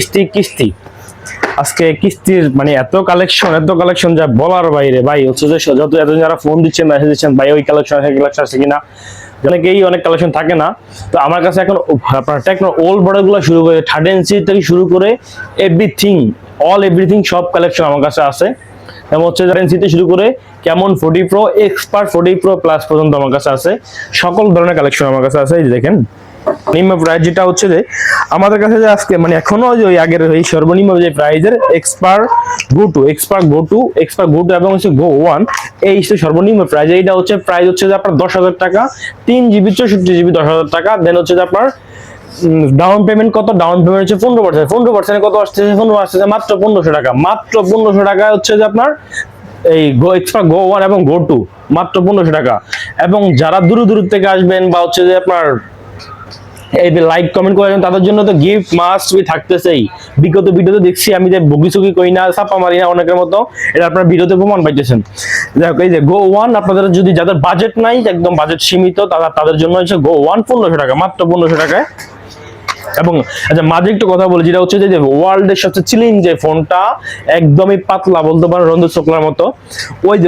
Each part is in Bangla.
কিস্তি কিস্তি আজকে কিস্তির মানে এত কালেকশন যা বলার বাইরে ভাই। হচ্ছে যে যত এত যারা ফোন দিচ্ছেন মেসেজ দিচ্ছেন ভাই ওই কালেকশন আছে কিনা, অনেকেই অনেক কালেকশন থাকে না। তো আমার কাছে এখন আপনার টেকনো ওল্ড মডেলগুলো শুরু করে 30 ইঞ্চি থেকে শুরু করে এভরিথিং সব কালেকশন আমার কাছে আছে। এবং হচ্ছে 30 থেকে শুরু করে কেমন 40 প্রো, এক্সপার্ট 40 প্রো প্লাস পর্যন্ত আমার কাছে আছে। সকল ধরনের কালেকশন আমার কাছে আছে। এই যে দেখেন নিম্ন প্রাইস যেটা হচ্ছে যে আমাদের কাছে যে আজকে মানে এখনো ওই আগের ওই সর্বনিম্ন যে প্রাইজের এক্সপার্ট গো টু এবং হচ্ছে গো ওয়ান, এই সর্বনিম্ন প্রাইস। এইটা হচ্ছে প্রাইস হচ্ছে যে আপনার 10,000 টাকা, 3 GB 64 GB 10,000 টাকা। দেন হচ্ছে যে আপনার ডাউন পেমেন্ট কত? ডাউন পেমেন্ট হচ্ছে 15%। কত আসতেছে? 15 আসতেছে মাত্র 1500 টাকা। মাত্র 1500 টাকা হচ্ছে যে আপনার এই গো ওয়ান এবং গো টু, মাত্র 1500 টাকা। এবং যারা দূর থেকে আসবেন বা হচ্ছে যে আপনার এই লাইক কমেন্ট করেন তাদের জন্য তো গিফট মাস্ট বি থাকতেছেই। বিগত ভিডিওতে দেখছি আমি যে বগিচুকি কই না, ছাপা মারি না অনেকের মতো, এটা আপনারা ভিডিওতে প্রমাণ পাইতেছেন। দেখো এই যে গো ওয়ান, আপনাদের যদি যাদের বাজেট নাই, একদম বাজেট সীমিত, তাদের জন্য হচ্ছে গো ওয়ান 1500 টাকা, মাত্র 1500 টাকায়। এবং আচ্ছা মাঝে একটু কথা বলি, যেটা হচ্ছে যে ওয়ার্ল্ডের সবচেয়ে চিলিং যে ফোনটা, একদমই পাতলা বলতে পারেন রন্ধ চোখলার মতো,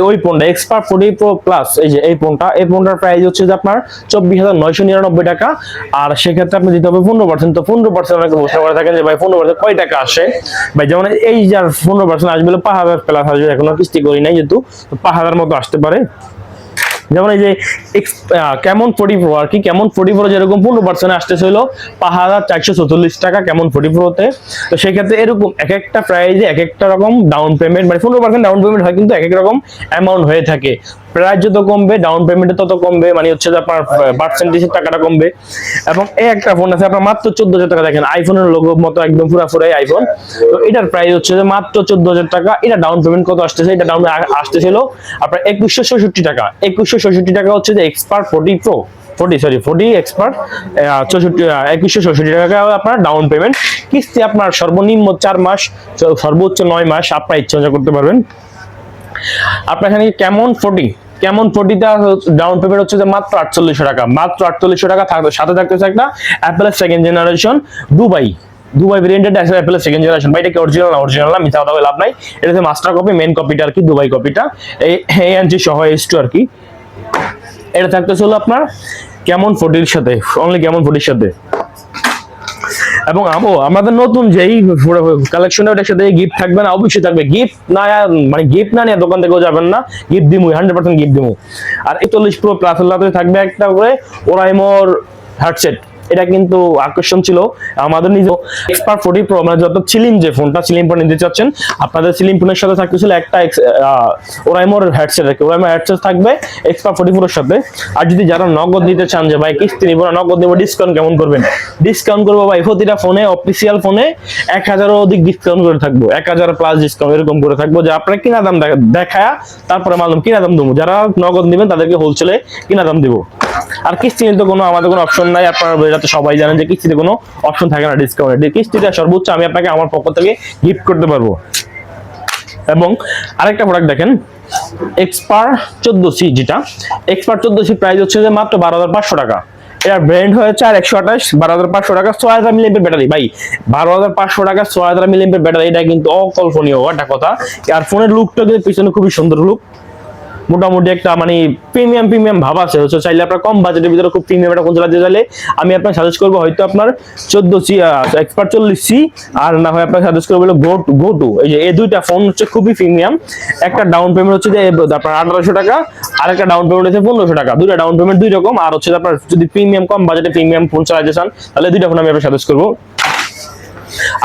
ওই ফোনটা এক্সপার্ট 40 প্রো প্লাস। এই যে এই ফোনটার প্রাইস হচ্ছে যে আপনার 24,999 টাকা। আর সেক্ষেত্রে আপনি দিতে হবে 15%। তো 15% অনেকে প্রশ্ন করে থাকেন যে ভাই 15% কয় টাকা আসে ভাই? যেমন এই যার 15% আসবে 5,000 প্লাস আসবে, এখনো কিস্তি করি নাই যেহেতু 5,000 মতো আসতে পারে। যেমন এই যে কেমন 40 প্রো আর কি, কেমন 40 প্রো যেরকম 15% আসতেছে হলো 5,444 টাকা কেমন 40 প্রোতে। তো সেই ক্ষেত্রে এরকম এক একটা প্রাইজে এক একটা রকম ডাউন পেমেন্ট, মানে 15% ডাউন পেমেন্ট হয়, কিন্তু এক এক রকম অ্যামাউন্ট হয়ে থাকে। প্রাইস যত কমবে ডাউন পেমেন্টে তত কমবে, মানে হচ্ছে যে আপনার পার্সেন্টেজের টাকাটা কমবে। এবং এই একটা ফোন আছে আপনার মাত্র 14,000 টাকা, দেখেন আইফোনের লোগো মতো একদম পুরাপুরাই আইফোন। তো এটার প্রাইস হচ্ছে যে মাত্র 14,000 টাকা। এটা ডাউন পেমেন্ট কত আসতেছে? এটা ডাউন আসতেছিল আপনার 2166 টাকা। 2166 টাকা হচ্ছে যে এক্সপার্ট 40 এক্সপার্ট 2166 টাকা আপনার ডাউন পেমেন্ট। কিস্তি আপনার সর্বনিম্ন 4 মাস, সর্বোচ্চ 9 মাস আপনার ইচ্ছা করতে পারবেন। আপনার এখানে কেমন 40টা ডাউন পেমেন্ট হচ্ছে যে মাত্র 4800 টাকা, মাত্র 4800 টাকা। সাথে থাকতেছে একটা অ্যাপেলের সেকেন্ড জেনারেশন দুবাই ভেরিয়েন্টেড অ্যাপেলের সেকেন্ড জেনারেশন। ভাই এটা কি অরিজিনাল না মিথ্যা কথা বলে লাভ নাই। এটা হচ্ছে মাস্টার কপি, মেন কপিটা আর কি, দুবাই কপিটা এই এনজি সহ S2 আর কি। এটা থাকতেছে হলো আপনার কেমন 40 সাথে, অনলি কেমন 40 সাথে। এবং আমাদের নতুন যেই কালেকশন, ওটার সাথে গিফট থাকবে না, অবশ্যই থাকবে। গিফট না মানে গিফট না নিয়ে দোকান থেকেও যাবেন না, গিফট দিমু 100% গিফট দিমু। আর 41 প্রো প্লাস থাকবে একটা করে ওরাইমোর হেডসেট। এটা কিন্তু আকর্ষণ ছিল আমাদের নিজে এক্সপার্ট 40 প্রো, মানে যত স্লিম যে ফোনটা, স্লিম ফোন নিতে চাচ্ছেন, আপনাদের স্লিম ফোনের সাথে থাকতেছিল একটা ওরাইমোর হেডসেট। ওরাইমোর হেডসেট থাকবে এক্সপার্ট 40 প্রোর সাথে। আর যদি যারা নগদ নিতে চান যে ভাই কিস্তি নিব না, নগদ নিব, ডিসকাউন্ট কেমন করবেন? ডিসকাউন্ট করবো ভাই প্রতিটা ফোনে, অফিসিয়াল ফোনে 1000-এরও অধিক ডিসকাউন্ট করে থাকবো, 1000 প্লাস ডিসকাউন্ট এরকম করে থাকবো, যে আপনার কিনা দাম দেখায়া তারপরে মালুম কিনা দাম দেবো। যারা নগদ নেবেন তাদেরকে হোলসেলে কিনা দাম দেবো। আর কিস্তি নিতে আমাদের কোনো অপশন নাই। আপনারা যাতে সবাই জানেন যে কিস্তিতে কোনো অপশন থাকে না ডিসকাউন্টের। কিস্তিটা সর্বোচ্চ আমি আপনাকে আমার পক্ষ থেকে গিফট করতে পারবো। এবং আরেকটা প্রোডাক্ট দেখেন এক্সপার্ট 14C, যেটা এক্সপার্ট 14C প্রাইস হচ্ছে যে মাত্র 12,500 টাকা। এর ব্র্যান্ড হয়েছে আর 128, 12,500 টাকা, 6000 মিলিঅ্যাম্পিয়ার ব্যাটারি। ভাই 12,500 টাকা 6000 মিলিঅ্যাম্পিয়ার ব্যাটারি, এটা কিন্তু অকল্পনীয় একটা কথা। আর ফোনের লুকটা কিন্তু পিছনে খুবই সুন্দর লুক, মোটামুটি একটা মানে প্রিমিয়াম ভাব আছে। হচ্ছে চাইলে আপনার কম বাজেটের ভিতরে খুব প্রিমিয়াম একটা ফোন চালাতে চাইলে আমি আপনার সাজেস্ট করবো হয়তো আপনার 14C এক্সপার্ট 40C, আর না হয় আপনার সাজেস্ট করবো গো টু। এই যে এই দুইটা ফোন হচ্ছে খুবই প্রিমিয়াম। একটা ডাউন পেমেন্ট হচ্ছে যে আপনার 1800 টাকা, আর একটা ডাউন পেমেন্ট হচ্ছে 1500 টাকা। দুইটা ডাউন পেমেন্ট দুই রকম। আর হচ্ছে আপনার যদি প্রিমিয়াম কম বাজেটে প্রিমিয়াম ফোন চালাতে চান তাহলে দুইটা ফোন আমি আপনার সাজেস্ট করবো।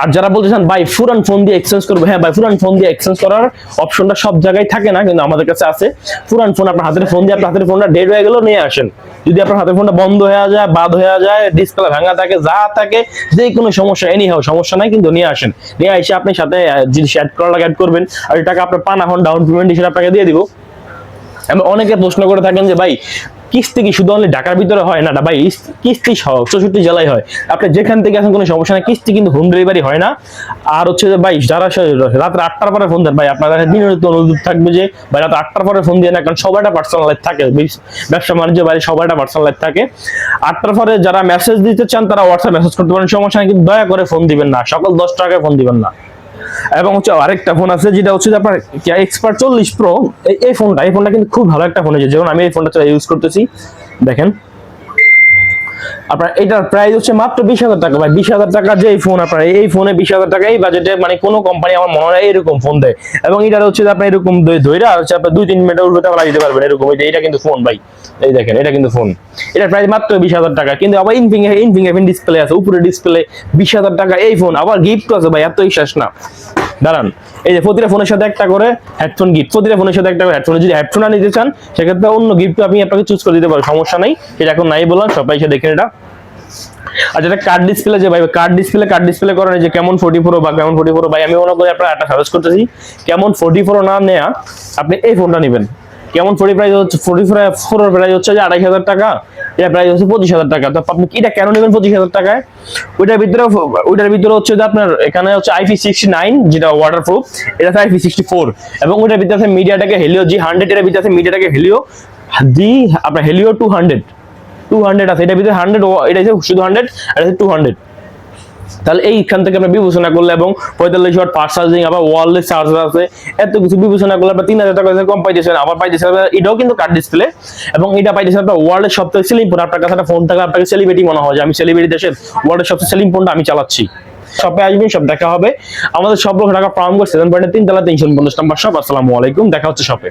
আর যারা বলতে চান ভাই পুরান ফোন দিয়ে এক্সচেঞ্জ করবো, হ্যাঁ ভাই পুরান ফোন দিয়ে এক্সচেঞ্জ করার অপশনটা সব জায়গায় থাকে না, কিন্তু আমাদের কাছে আছে। পুরান ফোন আপনার হাতের ফোন দিয়ে, আপনার হাতের ফোনটা ডেড হয়ে গেলেও নিয়ে আসেন। যদি আপনার হাতের ফোনটা বন্ধ হয়ে যায়, বাদ হয়ে যায়, ডিসপ্লে ভাঙা থাকে, যা থাকে, যে কোনো সমস্যা সমস্যা নাই, কিন্তু নিয়ে আসেন। নিয়ে এসে আপনি সাথে জিনিস অ্যাড করার লাগে অ্যাড করবেন, আর টাকা আপনার পান এখন ডাউন পেমেন্ট হিসেবে আপনাকে দিয়ে দিব। অনেকে প্রশ্ন করে থাকেন যে ভাই কিস্তি কি শুধু অনলি ঢাকার ভিতরে হয় না ভাই, কিস্তি সহ 64 জেলায় হয়। আপনি যেখান থেকে আসেন কোনো সমস্যা নেই, কিস্তি কিন্তু হোম ডেলিভারি হয় না। আর হচ্ছে যে ভাই যারা রাত 8টার পরে ফোন দেন ভাই, আপনার কাছে দিনের অনুরোধ থাকবে যে ভাই রাত 8টার পরে ফোন দিয়ে না, কারণ সবার একটা পার্সোনাল লাইফ থাকে, ব্যবসা বাণিজ্য বাইরে সবার একটা পার্সোনাল লাইফ থাকে। 8টার পরে যারা মেসেজ দিতে চান তারা হোয়াটসঅ্যাপ মেসেজ করতে পারেন, সমস্যা নেই, কিন্তু দয়া করে ফোন দিবেন না, সকাল 10 টাকায় ফোন দিবেন না। এবং হচ্ছে আরেকটা ফোন আছে যেটা হচ্ছে আপনার এক্সপার্ট 40 প্রো, এই ফোনটা কিন্তু খুব ভালো একটা ফোন হয়েছে, যেমন আমি এই ফোনটা ইউজ করতেছি। দেখেন আপনার এটার প্রাইস হচ্ছে মাত্র 20,000 টাকা ভাই। 20,000 টাকা যে ফোন, আপনার এই ফোনে 20,000 টাকা এই বাজেটে মানে কোনো কোম্পানি আমার মনে হয় এরকম ফোন দেয়। এবং এটা হচ্ছে আপনার এরকম ধইরা হচ্ছে আপনার 2-3 মিনিটের উল্টো লাগিয়ে দিতে পারবেন এরকম। এটা কিন্তু ফোন ভাই, এই দেখেন এটা কিন্তু ফোন, এটার প্রাইস মাত্র 20,000 টাকা। কিন্তু আবার ইনফিঙ্গার ডিসপ্লে আছে, উপরে ডিসপ্লে, 20,000 টাকা এই ফোন, আবার গিফট আছে ভাই, এত শেষ না। দাঁড়ান, এই যে প্রতিটা ফোনের সাথে একটা করে হেডফোন গিফট, প্রতিটা ফোনের সাথে একটা করে হেডফোন। যদি হেডফোন নিতে চান সেক্ষেত্রে অন্য গিফট আমি আপনাকে চুজ করে দিতে পারবো, সমস্যা নাই। এটা এখন নাই বললাম, সবাই এসে দেখেন এটা। আর যেটা কার্ড ডিসপ্লে, যে ভাই কার্ড ডিসপ্লে করেন, যে কেমন 40 প্রো বা কেমন 40 প্রো ভাই, আমি মনে করি আপনার একটা সাজেস্ট করতেছি, কেমন 40 প্রো না নেয়া আপনি এই ফোনটা নেবেন। কেমন 40 প্রাইস হচ্ছে, 44 এর প্রাইস হচ্ছে যে 2,500 টাকা, এটা প্রাইস হচ্ছে 25,000 টাকা। তো আপনি এটা কেন নেবেন 25,000 টাকায়? ওইটার ভিতরে হচ্ছে যে আপনার এখানে হচ্ছে IP69 যেটা ওয়াটারপ্রুফ, এটা আছে IP64, এবং ওইটার ভিতরে আছে মিডিয়াটেক হেলিও G100, এর ভিতরে আছে মিডিয়াটেক হেলিও আপনার হেলিও 200 আছে, এটার ভিতরে 100, এটা হচ্ছে শুধু 100 আর এটা 200। তাহলে এইখান থেকে আমরা বিবেচনা করলে, এবং 45 ওয়াট ফাস্ট চার্জিং, আবার ওয়্যারলেস চার্জার আছে, এত কিছু বিবেচনা করলে আপনার 3,000 টাকা কম পাইতেছেন। আবার পাইতেছেন এটাও কিন্তু কার্ড ডিসপ্লে, এবং এটা পাইতেছেন আপনার ওয়ার্ল্ডের সবথেকে সেলিং ফোন। আপনার কাছে একটা ফোন থাকলে আপনাকে সেলিব্রিটি মনে হয় যে আমি সেলিব্রিটি, দেশের ওয়ার্ল্ডের সবচেয়ে সেলিং ফোনটা আমি চালাচ্ছি। শপে আসবেন, সব দেখা হবে। আমাদের সব লোক ঢাকা প্রামগড় 7.3 তলা 350 নম্বর শপ। আসসালামু আলাইকুম, দেখা হচ্ছে শপে।